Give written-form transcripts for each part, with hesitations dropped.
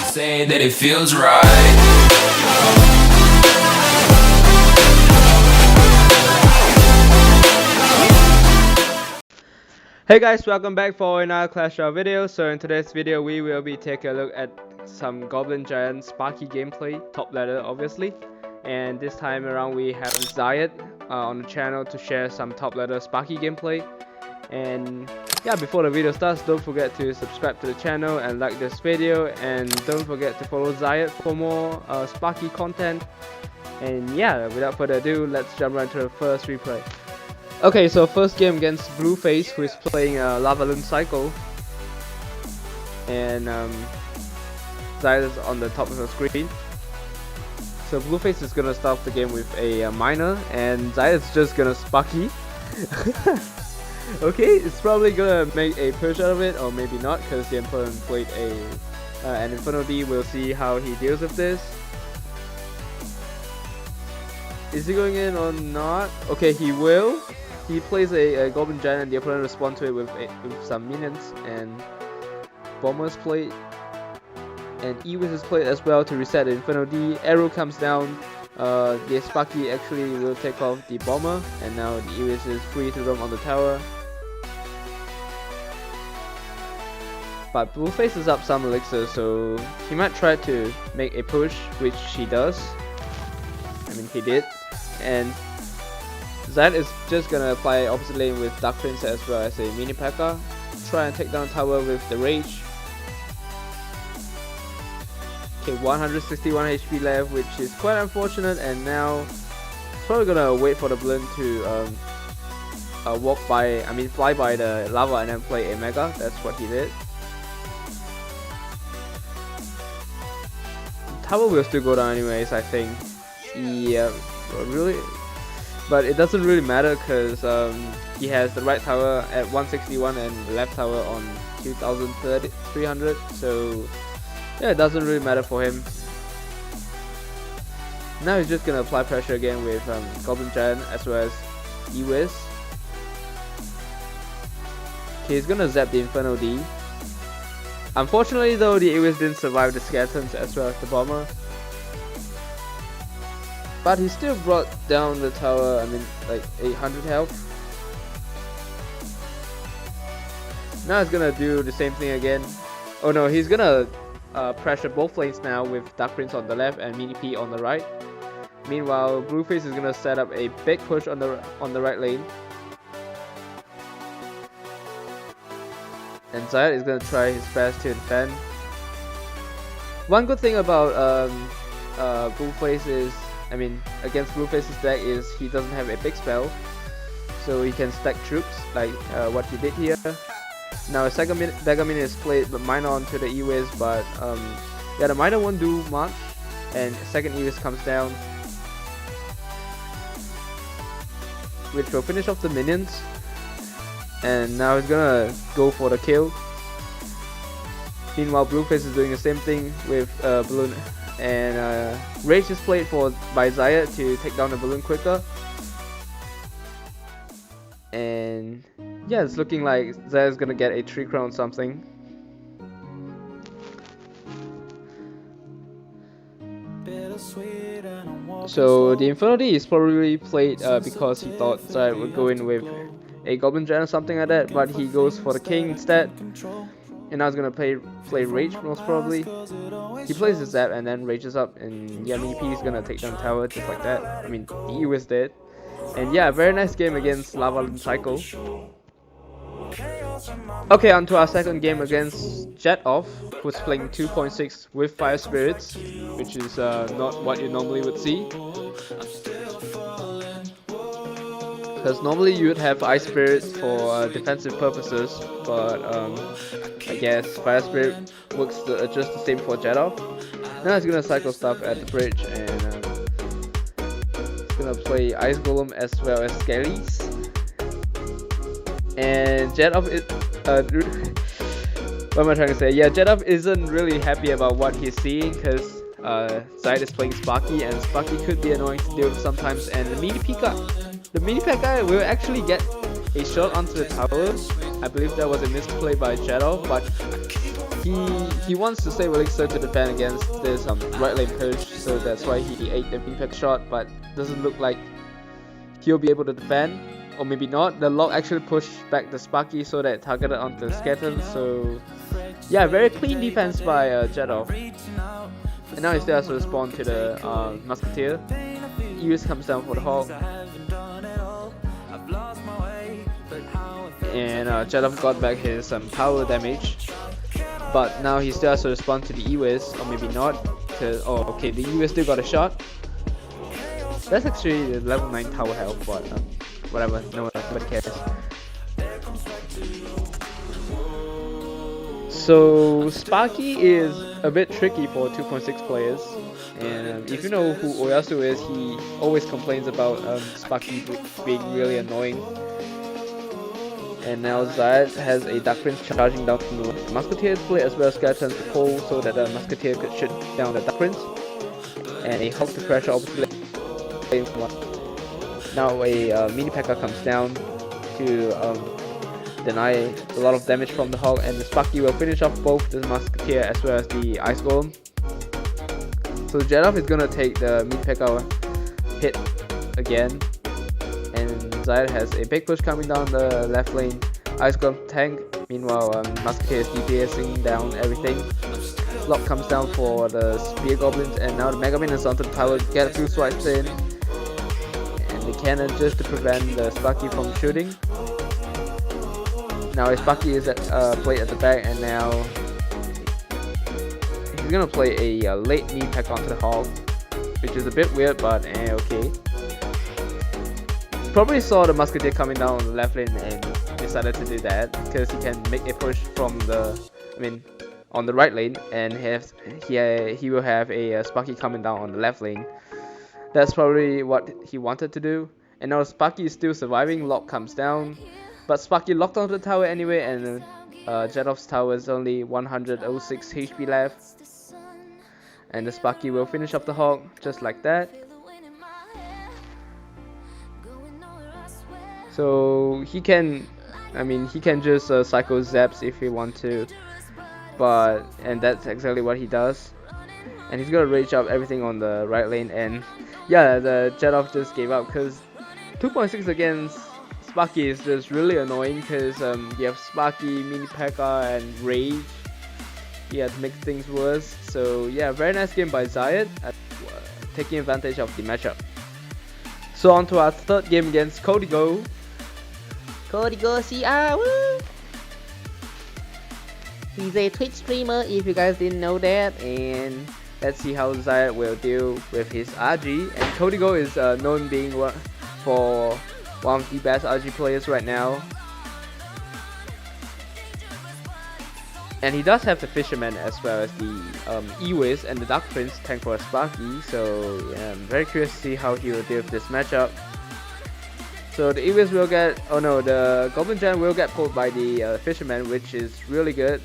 say that it feels right. Hey guys, welcome back for another Clash Royale video. So in today's video we will be taking a look at some Goblin Giant Sparky gameplay, top ladder obviously. And this time around we have Ziad on the channel to share some top ladder Sparky gameplay. And yeah, before the video starts, don't forget to subscribe to the channel and like this video, and don't forget to follow Ziad for more Sparky content. And yeah, without further ado, let's jump right into the first replay. Okay, so first game against Blueface, who is playing a Lavaloon cycle, and Ziad is on the top of the screen. So Blueface is gonna start the game with a miner, and Ziad is just gonna Sparky. Okay, it's probably gonna make a push out of it, or maybe not, because the opponent played an Inferno D. We'll see how he deals with this. Is he going in or not? Okay, he will. He plays a Goblin Giant and the opponent responds to it with some minions, and Bombers played, and E-Wiz is played as well to reset the Inferno D. Arrow comes down, the Sparky actually will take off the Bomber, and now the E-Wiz is free to roam on the tower. But Blueface is up some elixir, so he might try to make a push, which he does. I mean, he did. And Ziad is just gonna apply opposite lane with Dark Prince as well as a mini P.E.K.K.A. Try and take down tower with the Rage. Okay, 161 HP left, which is quite unfortunate, and now probably gonna wait for the Blinn to fly by the lava and then play a Mega. That's what he did. Tower will still go down anyways, I think. Yeah, really, but it doesn't really matter because he has the right tower at 161 and the left tower on 2300, so yeah, it doesn't really matter for him. Now he's just gonna apply pressure again with Goblin Giant as well as E-Wiz. Okay, he's gonna zap the Inferno D. Unfortunately though, the E-Wiz didn't survive the skeletons as well as the Bomber. But he still brought down the tower, like 800 health. Now he's gonna do the same thing again. Oh no, he's gonna pressure both lanes now with Dark Prince on the left and Mini P on the right. Meanwhile, Blueface is gonna set up a big push on the right lane. And Ziad is gonna try his best to defend. One good thing about Blueface is, against Blueface's deck is he doesn't have a big spell, so he can stack troops like what he did here. Now a second dagger minion is played, but miner onto the E-Wiz, but yeah, the miner won't do much, and second E-Wiz comes down, which will finish off the minions. And now he's gonna go for the kill. Meanwhile, Blueface is doing the same thing with Balloon, and Rage is played by Ziad to take down the Balloon quicker. And yeah, it's looking like Ziad is gonna get a 3 crown something. So the Inferno D is probably played because he thought Ziad would go in with a Goblin Giant or something like that, but he goes for the King instead. And now he's gonna play Rage most probably. He plays the Zap and then rages up, and yeah, Mini P is gonna take down tower just like that. The E-Wiz did. And yeah, very nice game against Lavaloon Cycle. Okay, on to our second game against Ziad, who's playing 2.6 with Fire Spirits, which is not what you normally would see. Because normally you would have Ice Spirits for defensive purposes, but I guess Fire Spirit works just the same for Ziad. Now he's gonna cycle stuff at the bridge, and he's gonna play Ice Golem as well as Skellies. And Ziad what am I trying to say? Yeah, Ziad isn't really happy about what he's seeing, because Ziad is playing Sparky, and Sparky could be annoying to deal with sometimes, and the mini P.E.K.K.A will actually get a shot onto the tower. I believe that was a misplay by Ziad, but he wants to save Elixir to defend against this right lane push, so that's why he ate the impact shot, but doesn't look like he'll be able to defend, or maybe not. The lock actually pushed back the Sparky so that it targeted onto the skeleton, so yeah, very clean defense by Jedov. And now he still has to respond to the Musketeer. Eus comes down for the Hawk. And Jedov got back his power damage. But now he still has to respond to the Ewis, or maybe not. Oh, okay, the Ewis still got a shot. That's actually the level 9 tower health, but whatever, nobody cares. So Sparky is a bit tricky for 2.6 players, and if you know who Oyasu is, he always complains about Sparky being really annoying. And now Ziad has a Dark Prince charging down from the Musketeer's plate as well as Skeletons to pull so that the Musketeer could shoot down the Dark Prince. And a Hawk to pressure obviously. Now a mini P.E.K.K.A comes down to deny a lot of damage from the Hawk, and the Sparky will finish off both the Musketeer as well as the Ice Golem. So Jedov is gonna take the mini P.E.K.K.A hit again. Ziad has a big push coming down the left lane. Ice Golem tank. Meanwhile, Musketeer is DPSing down everything. Lock comes down for the Spear Goblins, and now the Mega Minions onto the tower. Get a few swipes in, and the cannon just to prevent the Sparky from shooting. Now his Sparky is at plate at the back, and now he's gonna play a late knee pack onto the Hawk, which is a bit weird, but okay. Probably saw the Musketeer coming down on the left lane and decided to do that because he can make a push from on the right lane, and he will have a Sparky coming down on the left lane. That's probably what he wanted to do. And now Sparky is still surviving. Lock comes down, but Sparky locked onto the tower anyway, and Jedov's tower is only 106 HP left, and the Sparky will finish up the Hawk just like that. So he can just cycle zaps if he wants to, and that's exactly what he does. And he's gonna rage up everything on the right lane, and yeah, the Jedov just gave up because 2.6 against Sparky is just really annoying because you have Sparky, mini P.E.K.K.A and rage. Yeah, to make things worse. So yeah, very nice game by Ziad at taking advantage of the matchup. So on to our third game against Kodigo. Kodigo CR, woo! He's a Twitch streamer if you guys didn't know that, and let's see how Ziad will deal with his RG. And Kodigo is known being for one of the best RG players right now. And he does have the Fisherman as well as the Ewis and the Dark Prince tank for a Sparky, so yeah, I'm very curious to see how he will deal with this matchup. So the Ewis will get, the Goblin Giant will get pulled by the Fisherman, which is really good.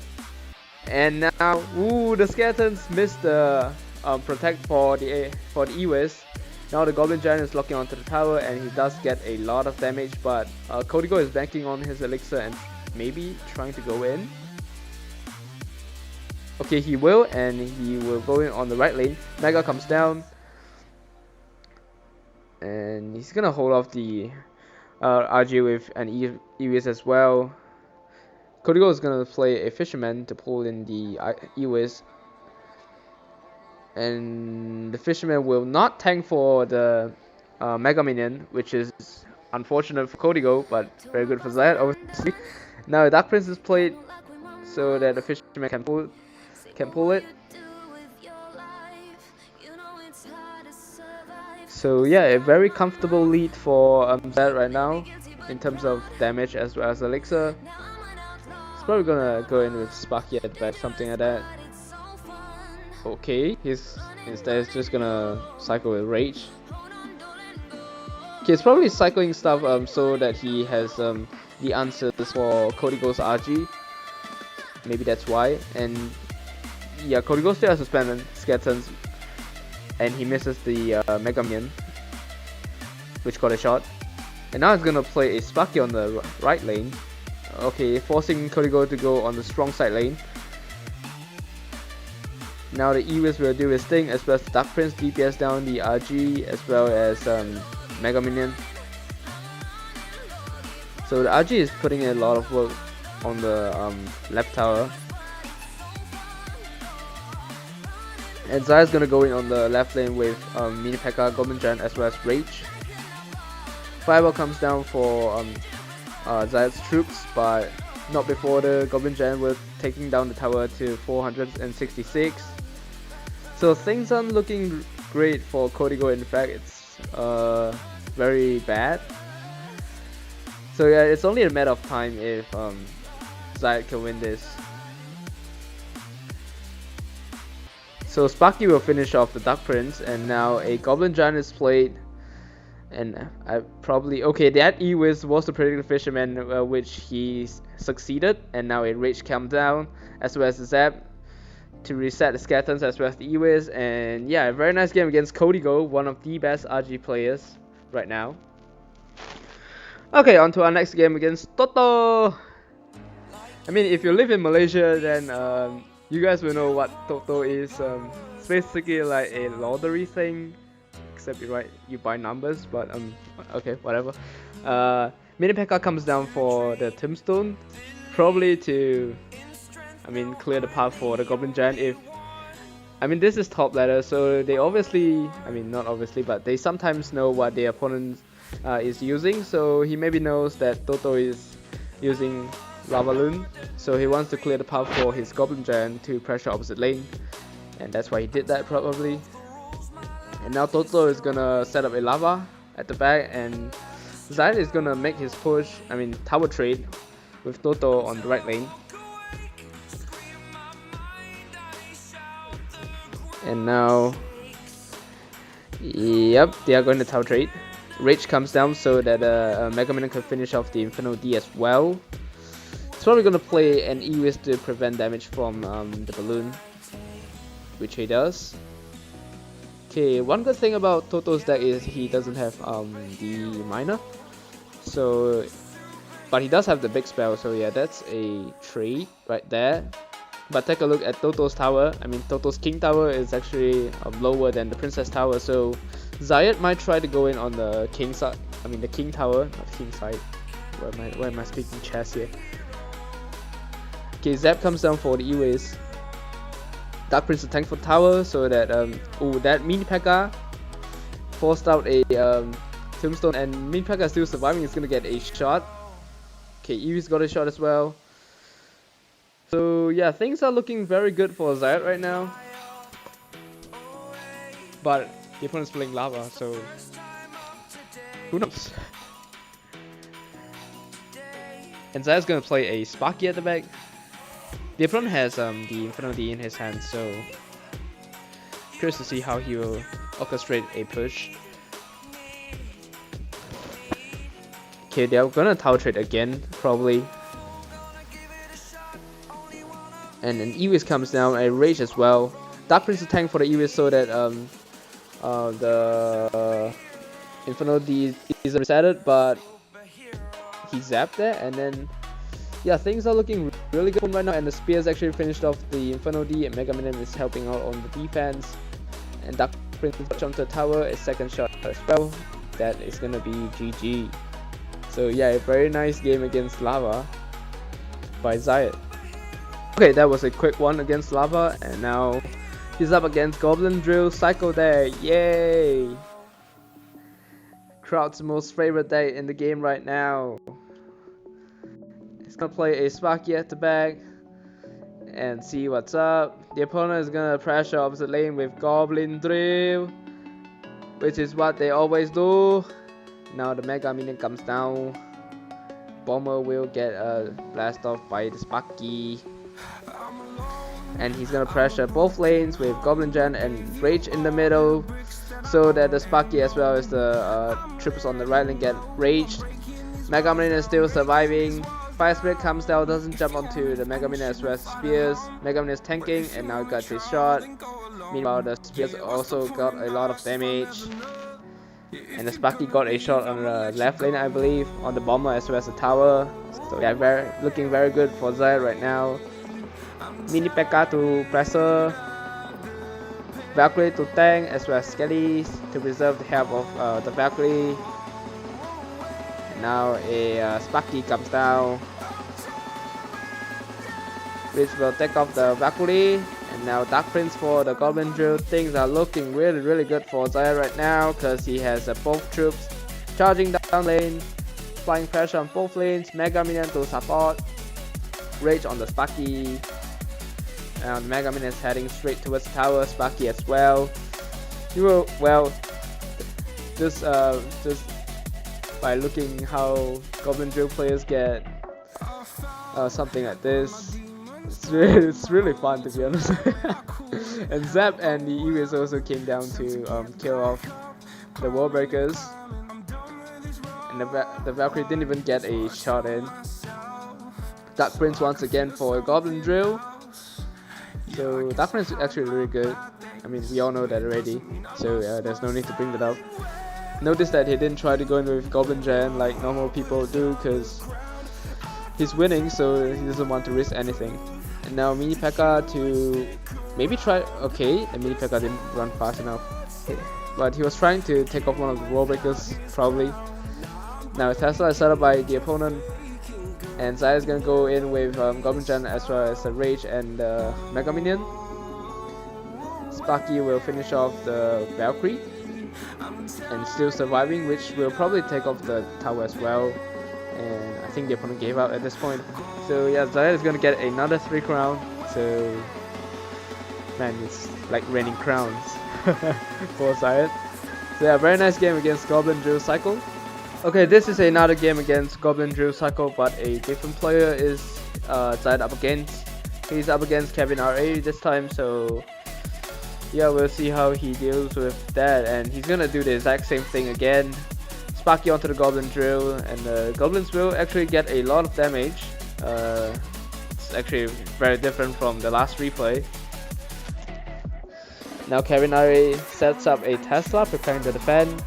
And now, the Skeletons missed the protect for the Ewis. Now the Goblin Giant is locking onto the tower, and he does get a lot of damage, but Kodigo is banking on his Elixir and maybe trying to go in. Okay, he will, and he will go in on the right lane. Mega comes down, and he's gonna hold off the RG with an Ewis as well. Kodigo is gonna play a Fisherman to pull in the Ewis, and the Fisherman will not tank for the Mega Minion, which is unfortunate for Kodigo, but very good for Ziad, obviously. Now Dark Prince is played so that the Fisherman can pull it. So yeah, a very comfortable lead for Ziad right now in terms of damage as well as Elixir. He's probably gonna go in with Sparky at back, something like that. Okay, instead he's just gonna cycle with Rage. Okay, he's probably cycling stuff so that he has the answers for Kodigo's RG. Maybe that's why. And yeah, Kodigo still has to spam Skeletons, and he misses the Mega Minion, which got a shot. And now he's gonna play a Sparky on the right lane. Okay, forcing Kodigo to go on the strong side lane. Now the E-Wiz will do his thing, as well as Dark Prince DPS down the RG, as well as Mega Minion. So the RG is putting in a lot of work on the left tower. And Ziad's gonna go in on the left lane with Mini P.E.K.K.A, Goblin Giant, as well as Rage. Fireball comes down for Ziad's troops, but not before the Goblin Giant was taking down the tower to 466. So things aren't looking great for Kodigo. In fact, it's very bad. So yeah, it's only a matter of time if Ziad can win this. So Sparky will finish off the Dark Prince, and now a Goblin Giant is played. And I probably... Okay, that E-Wiz was the Predictive Fisherman, which he succeeded. And now a Rage comes down, as well as the Zap, to reset the Skeletons, as well as the E-Wiz. And yeah, a very nice game against Kodigo, one of the best RG players right now. Okay, on to our next game against Toto. I mean, if you live in Malaysia, then you guys will know what Toto is. It's basically like a lottery thing, except you buy numbers, but okay, whatever. Mini P.E.K.K.A comes down for the Tombstone, probably to, clear the path for the Goblin Giant. This is top ladder, so they obviously, not obviously, but they sometimes know what the opponent is using. So he maybe knows that Toto is using Lavaloon, so he wants to clear the path for his Goblin Giant to pressure opposite lane, and that's why he did that probably. And now Toto is gonna set up a lava at the back, and Ziad is gonna make his push, tower trade with Toto on the right lane. And now, yep, they are going to tower trade. Rage comes down so that Mega Minion can finish off the Inferno D as well. He's probably gonna play an E-Wiz to prevent damage from the balloon, which he does. Okay, one good thing about Toto's deck is he doesn't have the minor, so, but he does have the big spell, so yeah, that's a trade right there. But take a look at Toto's tower. Toto's King Tower is actually lower than the Princess Tower, so Ziad might try to go in on the King side. The King Tower, not King side. Why am I speaking chess here? Okay, Zap comes down for the E-Wiz. Dark Prince to tank for tower, so that that Mini P.E.K.K.A forced out a Tombstone, and Mini P.E.K.K.A is still surviving. He's gonna get a shot. Okay, E-Wiz got a shot as well. So yeah, things are looking very good for Ziad right now. But the opponent's playing lava, so who knows? And Ziad's gonna play a Sparky at the back. The opponent has the Inferno D in his hand, so curious to see how he will orchestrate a push. Okay, they're gonna tower trade again, probably. And an E-Wiz comes down, a Rage as well. Dark Prince to tank for the E-Wiz so that the Inferno D is resetted, but he zapped it, and then yeah, things are looking really good right now, and the Spears actually finished off the Inferno D, and Mega Minion is helping out on the defense. And Dark Prince jumped to the tower, a second shot as well. That is gonna be GG. So yeah, a very nice game against Lava by Ziad. Okay, that was a quick one against Lava, and now he's up against Goblin Drill Psycho deck. Yay! Crowd's most favorite deck in the game right now. He's gonna play a Sparky at the back and see what's up. The opponent is gonna pressure opposite lane with Goblin Drill, which is what they always do. Now the Mega Minion comes down. Bomber will get blast off by the Sparky. And he's gonna pressure both lanes with Goblin Giant and Rage in the middle, so that the Sparky as well as the troopers on the right lane get raged. Mega Minion is still surviving. Fire Spirit comes down, doesn't jump onto the Mega Minion as well as Spears. Mega Minion is tanking, and now he got his shot. Meanwhile, the Spears also got a lot of damage. And the Sparky got a shot on the left lane, I believe, on the bomber as well as the tower. So yeah, looking very good for Ziad right now. Mini P.E.K.K.A to pressure. Valkyrie to tank as well as Skellies to preserve the health of the Valkyrie. And now a Sparky comes down, which will take off the Valkyrie. And now Dark Prince for the Goblin Drill. Things are looking really good for Ziad right now because he has both troops charging down lane, applying pressure on both lanes, Mega Minion to support, Rage on the Sparky, and Mega Minion is heading straight towards the tower, Sparky as well. You will, well, just by looking how Goblin Drill players get something like this, it's really fun to be honest. And Zap and the Ewiz also came down to kill off the wall breakers. And the Valkyrie didn't even get a shot in. Dark Prince once again for a Goblin Drill. So Dark Prince is actually really good. I mean, we all know that already, so there's no need to bring that up. Notice that he didn't try to go in with Goblin Giant like normal people do because he's winning, so he doesn't want to risk anything. And now Mini P.E.K.K.A to maybe try. Okay, the Mini P.E.K.K.A didn't run fast enough, but he was trying to take off one of the wall breakers probably. Now Tesla is set up by the opponent, and Ziad is gonna go in with Goblin Giant as well as Rage and Mega Minion. Sparky will finish off the Valkyrie and still surviving, which will probably take off the tower as well. And I think the opponent gave up at this point. So yeah, Ziad is gonna get another 3 crown. So man, it's like raining crowns for Ziad. So yeah, very nice game against Goblin Drill Cycle. Okay, this is another game against Goblin Drill Cycle, but a different player is Ziad up against. He's up against KevinRA this time, so yeah, we'll see how he deals with that. And he's gonna do the exact same thing again. Sparky onto the Goblin Drill, and the Goblins will actually get a lot of damage. It's actually very different from the last replay. Now KevinRA sets up a Tesla, preparing to defend.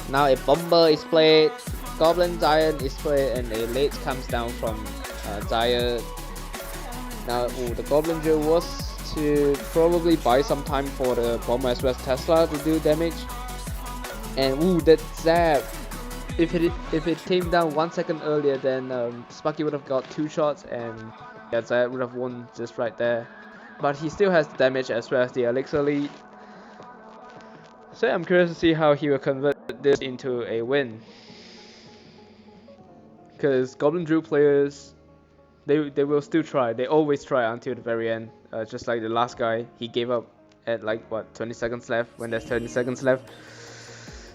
Now a Bomber is played, Goblin Giant is played, and a Late comes down from Ziad. Now the Goblin Drill was to probably buy some time for the Bomber as well as Tesla to do damage. And that Zap, if it came down 1 second earlier, then Sparky would have got 2 shots, and yeah, Ziad would have won just right there. But he still has the damage as well as the Elixir lead. So I'm curious to see how he will convert this into a win. Because Goblin Drill players, they will still try. They always try until the very end. Just like the last guy, he gave up at like what 20 seconds left when there's 30 seconds left.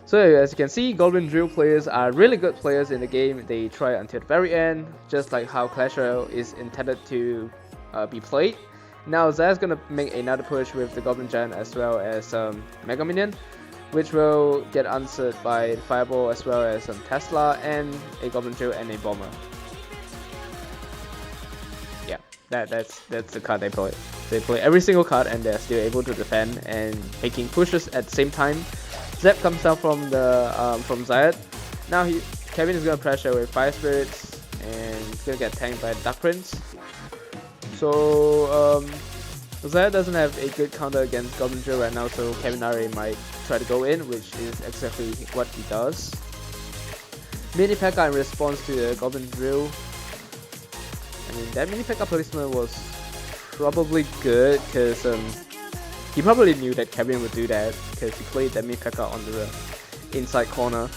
So as you can see, Goblin Drill players are really good players in the game. They try until the very end, just like how Clash Royale is intended to be played. Now Ziad's gonna make another push with the Goblin Giant as well as Mega Minion, which will get answered by the Fireball as well as some Tesla and a Goblin Drill and a Bomber. Yeah, that's the card they play. They play every single card and they're still able to defend and making pushes at the same time. Zap comes down from Ziad. Now Kevin is gonna pressure with Fire Spirits and he's gonna get tanked by Dark Prince. So Ziad doesn't have a good counter against Goblin Drill right now, so KevinRA might try to go in, which is exactly what he does. Mini P.E.K.K.A in response to the Goblin Drill. I mean, that Mini P.E.K.K.A placement was probably good because he probably knew that Kevin would do that because he played that Mini P.E.K.K.A on the inside corner.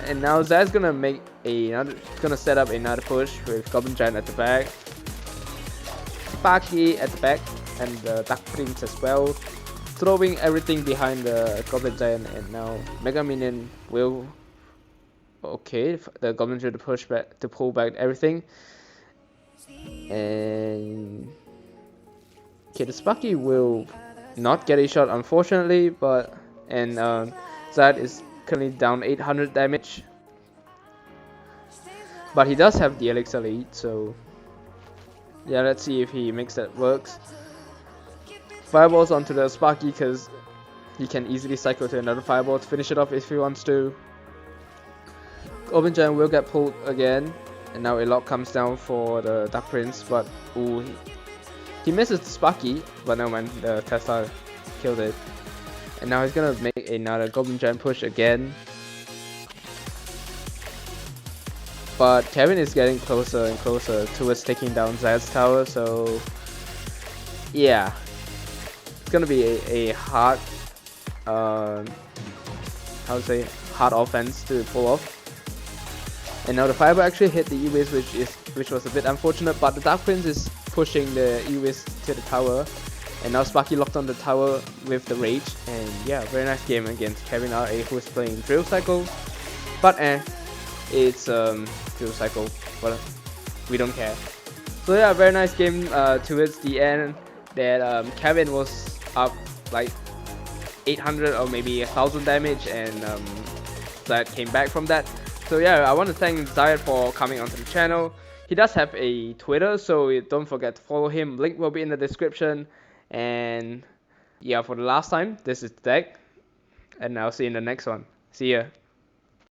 And now Ziad's gonna set up another push with Goblin Giant at the back, Sparky at the back, and the Dark Prince as well, throwing everything behind the Goblin Giant. And now Mega Minion will the Goblin Giant to pull back everything. And okay, the Sparky will not get a shot unfortunately, but Ziad is currently down 800 damage, but he does have the Elixir lead, so yeah, let's see if he makes that works. Fireballs onto the Sparky because he can easily cycle to another fireball to finish it off if he wants to. Goblin Giant will get pulled again, and now a lock comes down for the Dark Prince, but He misses Sparky, but no man, the Tesla killed it. And now he's gonna make another Goblin Giant push again. But Kevin is getting closer and closer towards taking down Ziad's tower, so yeah. It's gonna be a hard, how to say, hard offense to pull off. And now the Fireball actually hit the E-Wiz, which was a bit unfortunate, but the Dark Prince is pushing the E-Wiz to the tower. And now Sparky locked on the tower with the Rage. And yeah, very nice game against KevinRA, who is playing Drill Cycle. But it's Drill Cycle, but we don't care. So yeah, very nice game towards the end that Kevin was up like 800 or maybe 1000 damage, and Ziad came back from that. So yeah, I want to thank Ziad for coming onto the channel. He does have a Twitter, so don't forget to follow him. Link will be in the description. And yeah, for the last time, this is the deck, and I'll see you in the next one. See ya.